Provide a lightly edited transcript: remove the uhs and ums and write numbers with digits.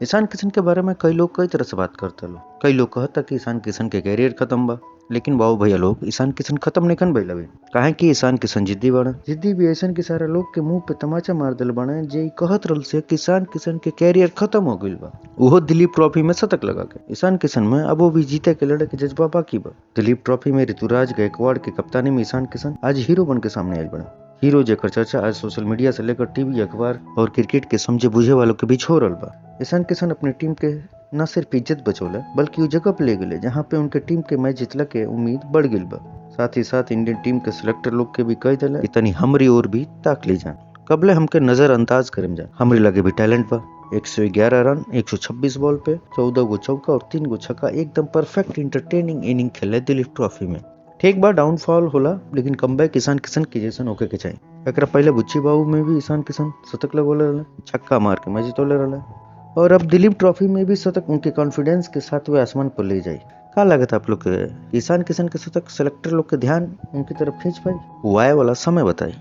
ईशान किशन के बारे में कई लोग कई तरह से बात करते लो। कई लोग कहता कि ईशान किशन के कैरियर खत्म बा, लेकिन बाबू भैया लोग ईशान किशन खत्म नहीं कन भइल हवे। काहे कि ईशान किशन जिद्दी बड़ा, जिद्दी भी ऐसन कि सारा लोग के मुंह पे तमाचा मार दिल बने जे ई कहत रहल से कि ईशान किशन के कैरियर खत्म हो गइल बा, उहो दिलीप ट्रॉफी में शतक लगा के। ईशान किशन में अबो भी जीते के लड़े के जज्बा बाकी बा। दिलीप ट्रॉफी में ऋतुराज गायकवाड़ की कप्तानी में ईशान किशन आज हीरो बन के सामने आयल बने। हीरो जेकर चर्चा आज सोशल मीडिया से लेकर टीवी, अखबार और क्रिकेट के समझे बुझे वालों के बीच हो रहल बा। ईशान किशन अपनी टीम के न सिर्फ इज्जत बचौले बल्कि वो जगह पे ले गए जहाँ पे उनके टीम के मैच जीतला के उम्मीद बढ़ गई बा। साथ ही साथ इंडियन टीम के सिलेक्टर लोग के भी कह दिला इतनी हमरी ओर भी ताक ली जान, कबले हमके नजरअंदाज करें जान। हमरे लगे भी टैलेंट बा। 111 रन 126 बॉल पे 14 गो चौका और 3 गो छक्का, एकदम परफेक्ट इंटरटेनिंग इनिंग खेले दिलीप ट्रॉफी में। ठीक बा डाउनफॉल होला, लेकिन कमबैक ईशान किशन के जैसन होके के चाहिए। एकरा पहले बुच्ची बाबू में भी ईशान किशन शतक लगोले रहले, छक्का मार के मैच जितौले रहले, और अब दिलीप ट्रॉफी में भी शतक उनके कॉन्फिडेंस के साथ वे आसमान पर ले जाए। का लागत आप लोग के ईशान किशन के शतक सेलेक्टर लोग के ध्यान उनकी तरफ खींच पाई? वो आए वाला समय बताई।